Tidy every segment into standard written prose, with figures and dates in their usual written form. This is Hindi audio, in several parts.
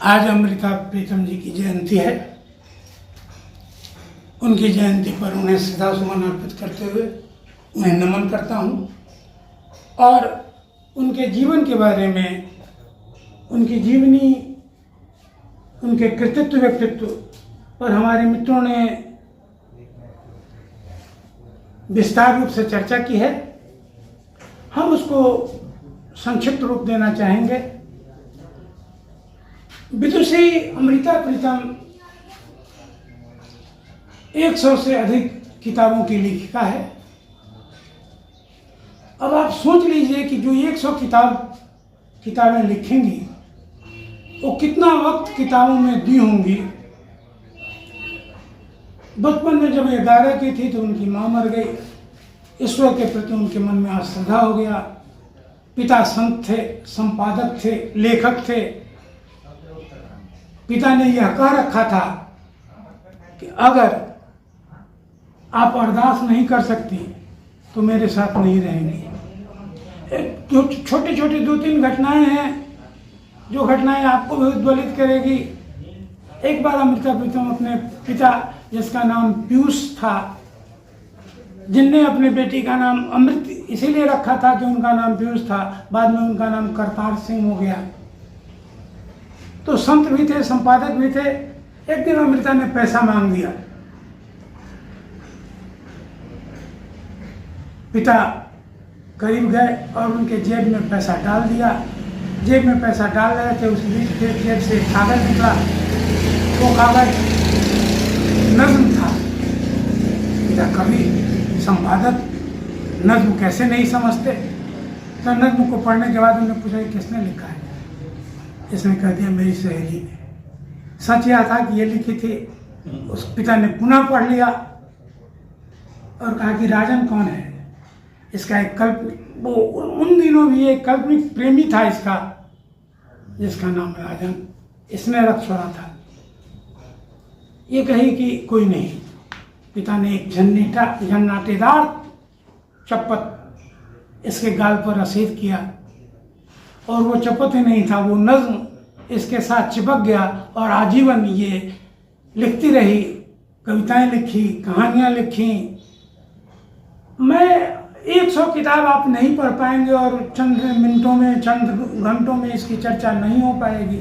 आज अमृता प्रीतम जी की जयंती है। उनकी जयंती पर उन्हें श्रद्धासुमन अर्पित करते हुए उन्हें नमन करता हूँ और उनके जीवन के बारे में, उनकी जीवनी, उनके कृतित्व व्यक्तित्व पर हमारे मित्रों ने विस्तार रूप से चर्चा की है। हम उसको संक्षिप्त रूप देना चाहेंगे। विदुषी अमृता प्रीतम 100 से अधिक किताबों की लेखिका है। अब आप सोच लीजिए कि जो 100 किताबें लिखेंगी वो कितना वक्त किताबों में दी होंगी। बचपन में जब 11 की थी तो उनकी माँ मर गई। ईश्वर के प्रति उनके मन में आश्रद्धा हो गया। पिता संत थे, संपादक थे, लेखक थे। पिता ने यह कह रखा था कि अगर आप अरदास नहीं कर सकती तो मेरे साथ नहीं रहेंगी। जो छोटी छोटी 2-3 घटनाएं हैं, जो घटनाएं आपको भी उद्वेलित करेगी। एक बार अमृता प्रीतम अपने पिता, जिसका नाम पीयूष था, जिनने अपने बेटी का नाम अमृत इसीलिए रखा था कि उनका नाम पीयूष था, बाद में उनका नाम करतार सिंह हो गया। तो संत भी थे, संपादक भी थे। एक दिन अमृता ने पैसा मांग दिया। पिता करीब गए और उनके जेब में पैसा डाल दिया। जेब में पैसा डाल रहे थे, उस बीच जेब से कागज निकला। वो कागज नज्म था। पिता कवि, संपादक, नज्म कैसे नहीं समझते। तो नज्म को पढ़ने के बाद उन्होंने पूछा किसने लिखा है। इसने कह दिया मेरी सहेली ने। सच यह था कि ये लिखी थी। उस पिता ने पुनः पढ़ लिया और कहा कि राजन कौन है। इसका एक वो उन दिनों भी एक काल्पनिक प्रेमी था इसका, जिसका नाम राजन इसने रख छोड़ा था। ये कही कि कोई नहीं। पिता ने एक झन्नाटेदार चप्पत इसके गाल पर रसीद किया और वो चप्पत ही नहीं था, वो नज्म इसके साथ चिपक गया और आजीवन ये लिखती रही। कविताएं लिखी, कहानियां लिखी। मैं 100 किताब आप नहीं पढ़ पाएंगे और चंद मिनटों में, चंद घंटों में इसकी चर्चा नहीं हो पाएगी।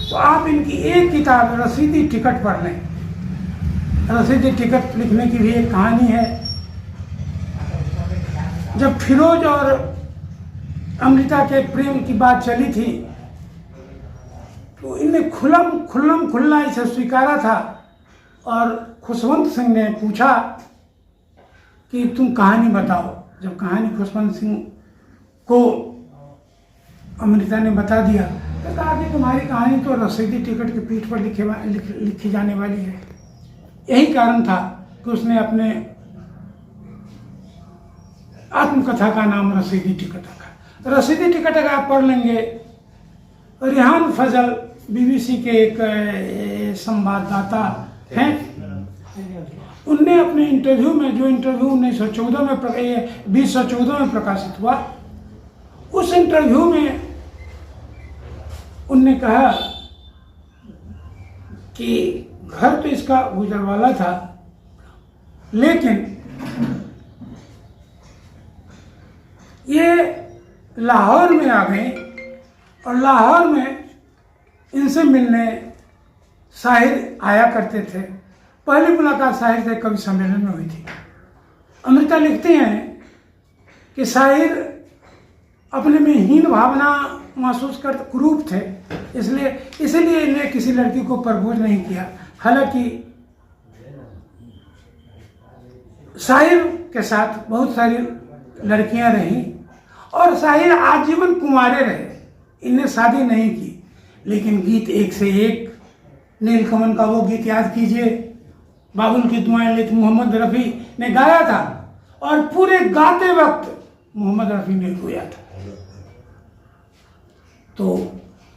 तो आप इनकी एक किताब रसीदी टिकट पढ़ लें। रसीदी टिकट लिखने की भी एक कहानी है। जब फिरोज और अमृता के प्रेम की बात चली थी तो इनने खुल्ला इसे स्वीकारा था। और खुशवंत सिंह ने पूछा कि तुम कहानी बताओ। जब कहानी खुशवंत सिंह को अमृता ने बता दिया तो कहा कि तुम्हारी कहानी तो रसीदी टिकट के पीठ पर लिखी जाने वाली है। यही कारण था कि उसने अपने आत्मकथा का नाम रसीदी टिकट रखा। रसीदी टिकट अगर आप पढ़ लेंगे, रेहान फजल बीबीसी के एक संवाददाता हैं, उनने अपने इंटरव्यू में, जो इंटरव्यू 2014 में प्रकाशित हुआ, उस इंटरव्यू में उनने कहा कि घर तो इसका गुजरवाला था, लेकिन ये लाहौर में आ गए और लाहौर में इनसे मिलने शाहिर आया करते थे। पहली मुलाकात शाहिर से कवि सम्मेलन में हुई थी। अमृता लिखते हैं कि शाहिर अपने में हीन भावना महसूस करते, कुरूप थे, इसलिए इन्हें किसी लड़की को प्रपोज नहीं किया। हालांकि शाहिर के साथ बहुत सारी लड़कियां रहीं और शाहिर आजीवन कुंवारे रहे। इन्हें शादी नहीं की, लेकिन गीत एक से एक। नीलकमल का वो गीत याद कीजिए, बाबुल की दुआएं लेती, मोहम्मद रफ़ी ने गाया था और पूरे गाते वक्त मोहम्मद रफ़ी ने रोया था। तो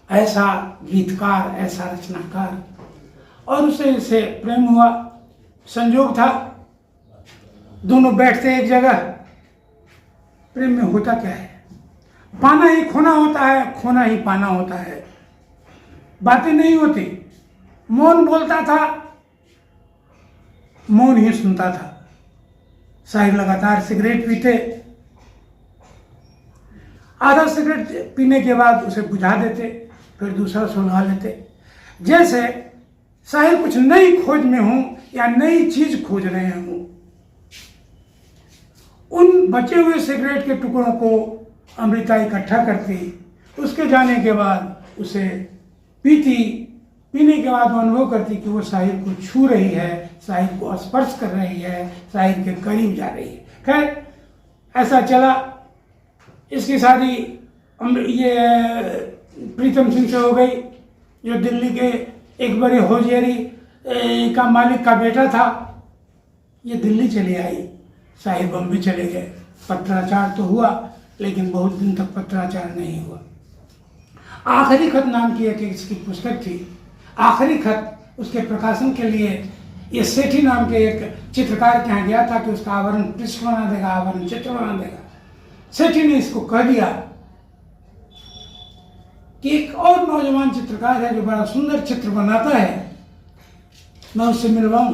ऐसा गीतकार, ऐसा रचनाकार, और उससे प्रेम हुआ। संयोग था दोनों बैठते एक जगह। प्रेम में होता क्या है, पाना ही खोना होता है, खोना ही पाना होता है। बातें नहीं होती, मौन बोलता था, मौन ही सुनता था। साहिर लगातार सिगरेट पीते, आधा सिगरेट पीने के बाद उसे बुझा देते, फिर दूसरा सुलगा लेते, जैसे साहिर कुछ नई खोज में हूं या नई चीज खोज रहे हूं। उन बचे हुए सिगरेट के टुकड़ों को अमृता इकट्ठा करती, उसके जाने के बाद उसे पीती, पीने के बाद वो अनुभव करती कि वो साहिर को छू रही है, साहिर को स्पर्श कर रही है, साहिर के करीब जा रही है। खैर ऐसा चला। इसकी शादी ये प्रीतम सिंह से हो गई, जो दिल्ली के एक बड़े होजियरी का मालिक का बेटा था। ये दिल्ली चली आई, साहिर बम्बई चले गए। पत्राचार तो हुआ, लेकिन बहुत दिन तक पत्राचार नहीं हुआ। आखिरी खत नाम की एक इसकी पुस्तक थी। आखिरी खत उसके प्रकाशन के लिए ये सेठी नाम के एक चित्रकार के यहाँ गया था कि उसका आवरण पृष्ठ बना देगा, आवरण चित्र बना देगा। सेठी ने इसको कह दिया कि एक और नौजवान चित्रकार है जो बड़ा सुंदर चित्र बनाता है, मैं उससे मिलवाऊं।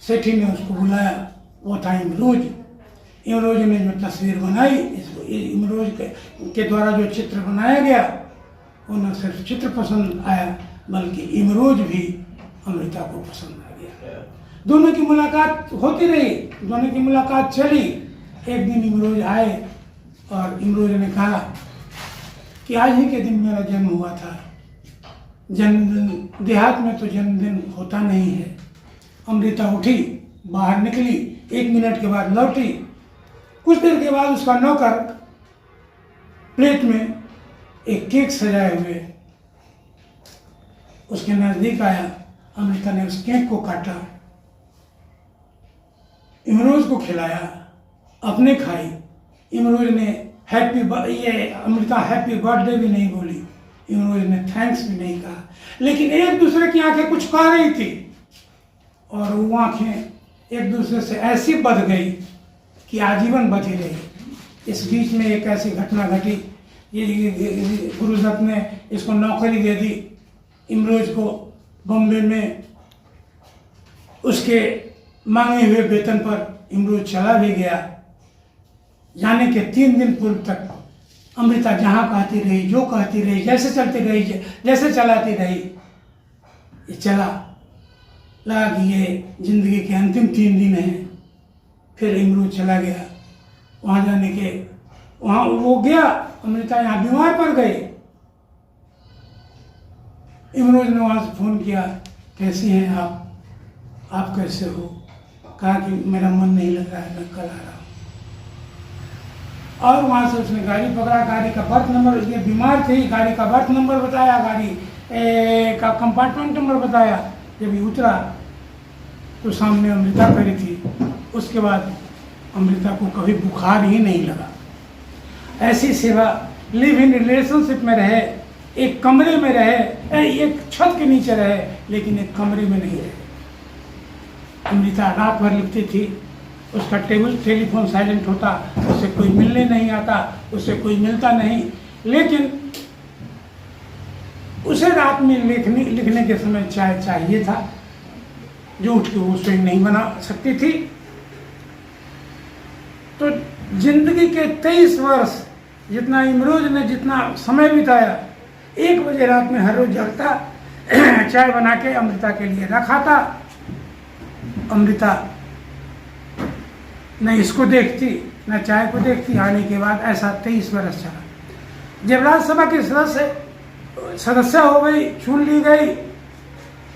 सेठी ने उसको बुलाया, वो था इमरोज। इमरोज ने जो तस्वीर बनाई, इसको इमरोज के द्वारा जो चित्र बनाया गया, वो न सिर्फ चित्र पसंद आया बल्कि इमरोज भी अमृता को पसंद आ गया। दोनों की मुलाकात होती रही, दोनों की मुलाकात चली। एक दिन इमरोज आए और इमरोज ने कहा कि आज ही के दिन मेरा जन्म हुआ था। जन्मदिन, देहात में तो जन्मदिन होता नहीं है। अमृता उठी, बाहर निकली, 1 मिनट के बाद लौटी। कुछ देर के बाद उसका नौकर प्लेट में एक केक सजाए हुए उसके नजदीक आया। अमृता ने उस केक को काटा, इमरोज को खिलाया, अपने खाई। इमरोज ने अमृता हैप्पी बर्थडे भी नहीं बोली, इमरोज ने थैंक्स भी नहीं कहा, लेकिन एक दूसरे की आंखें कुछ कह रही थी और वो आंखें एक दूसरे से ऐसी बध गई कि आजीवन बधी रही। इस बीच में एक ऐसी घटना घटी, ये गुरुदत्त ने इसको नौकरी दे दी इमरोज को बॉम्बे में। उसके मांगे हुए वेतन पर इमरोज चला भी गया। जाने के 3 दिन पूर्व तक अमृता जहाँ कहती रही, जो कहती रही, जैसे चलती रही, जैसे चलाती रही। ये चला लगा कि ये जिंदगी के अंतिम 3 दिन हैं। फिर इमरोज चला गया। वहाँ जाने के वहाँ वो गया, अमृता यहाँ बीमार पड़ गई। इमरोज ने वहाँ से फ़ोन किया, कैसी हैं आप कैसे हो? कहा कि मेरा मन नहीं लग रहा है, मैं कल आ रहा हूँ। और वहाँ से उसने गाड़ी पकड़ा, गाड़ी का बर्थ नंबर, ये बीमार थी, गाड़ी का बर्थ नंबर बताया, गाड़ी का कंपार्टमेंट नंबर बताया। जब ये उतरा तो सामने अमृता खड़ी थी। उसके बाद अमृता को कभी बुखार ही नहीं लगा। ऐसी सेवा, लिव इन रिलेशनशिप में रहे, एक कमरे में रहे, एक छत के नीचे रहे, लेकिन एक कमरे में नहीं रहे। अमृता रात भर लिखती थी, उसका टेलीफोन साइलेंट होता, उससे कोई मिलने नहीं आता, उससे कोई मिलता नहीं, लेकिन उसे रात में लिखने के समय चाय चाहिए था, जो उठ के वो स्वयं नहीं बना सकती थी। तो जिंदगी के 23 वर्ष जितना इमरोज ने जितना समय बिताया, 1 बजे रात में हर रोज जगता, चाय बना के अमृता के लिए रखा था। अमृता न इसको देखती न चाय को देखती। आने के बाद ऐसा 23 वर्ष चला। जब राज्यसभा की सदस्य हो गई, चुन ली गई,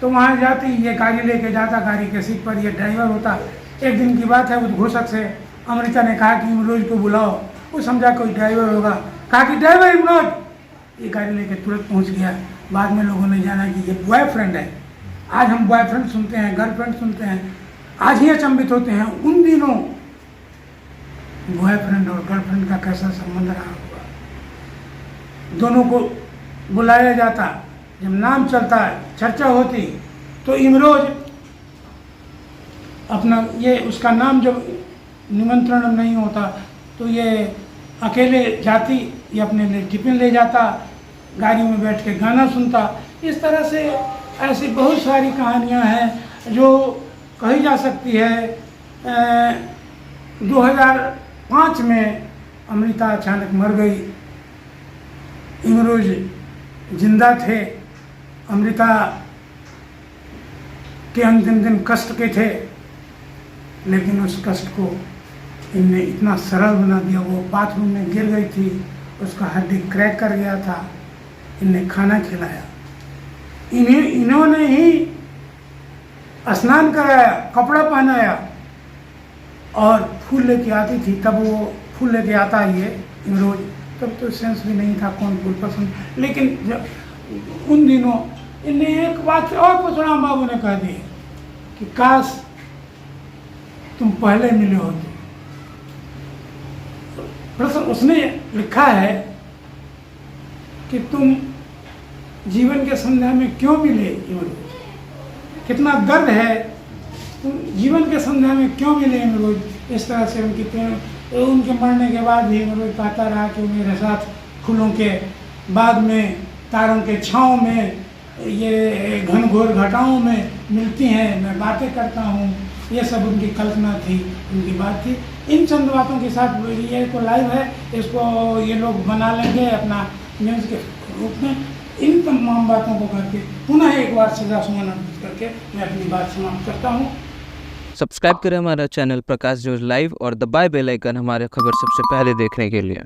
तो वहाँ जाती, ये गाड़ी लेके जाता, गाड़ी के सीट पर ये ड्राइवर होता। एक दिन की बात है, उद्घोषक से अमृता ने कहा कि इमरोज को बुलाओ। वो समझा कोई ड्राइवर होगा, कहा कि ड्राइवर इमरोज। ये गाड़ी लेके तुरंत पहुँच गया। बाद में लोगों ने जाना कि ये बॉयफ्रेंड है। आज हम बॉयफ्रेंड सुनते हैं, गर्लफ्रेंड सुनते हैं, आज ही अचंभित होते हैं। उन दिनों बॉयफ्रेंड और गर्लफ्रेंड का कैसा संबंध रहा होगा। दोनों को बुलाया जाता, जब नाम चलता, चर्चा होती, तो इमरोज अपना ये उसका नाम जब निमंत्रण नहीं होता तो ये अकेले जाती, ये अपने लिए टिफिन ले जाता, गाड़ी में बैठ के गाना सुनता। इस तरह से ऐसी बहुत सारी कहानियाँ हैं जो कही जा सकती है। 2005 में अमृता अचानक मर गई। इमरोज जिंदा थे। अमृता के अंतिम दिन कष्ट के थे, लेकिन उस कष्ट को इनने इतना सरल बना दिया। वो बाथरूम में गिर गई थी, उसका हड्डी क्रैक कर गया था, इनने खाना खिलाया, इन्होंने ही स्नान कराया, कपड़ा पहनाया और फूल लेके आती थी। तब वो फूल लेके आता ये इमरोज, तब तो सेंस भी नहीं था कौन फूल पसंद। लेकिन जब उन दिनों इन्हें एक बात और परशुराम बाबू ने कह दी कि काश तुम पहले मिले होते। प्रश्न उसने लिखा है कि तुम जीवन के संध्या में क्यों मिले इमरोज, कितना दर्द है, तुम जीवन के संध्या में क्यों मिले इमरोज। इस तरह से उनके मरने के बाद भी इमरोज कहता रहा कि मेरे साथ फूलों के बाद में, तारों के छाँव में, ये घनघोर घटाओं में मिलती हैं, मैं बातें करता हूँ। ये सब उनकी कल्पना थी, उनकी बात थी। इन चंद बातों के साथ ये को लाइव है, इसको ये लोग बना लेंगे अपना न्यूज़ के रूप में। इन तमाम बातों को करके पुनः एक बार सजा सुमन अर्पित करके मैं अपनी बात समाप्त करता हूँ। सब्सक्राइब करें हमारा चैनल प्रकाश जोश लाइव और दबाए बेल आइकन हमारे खबर सबसे पहले देखने के लिए।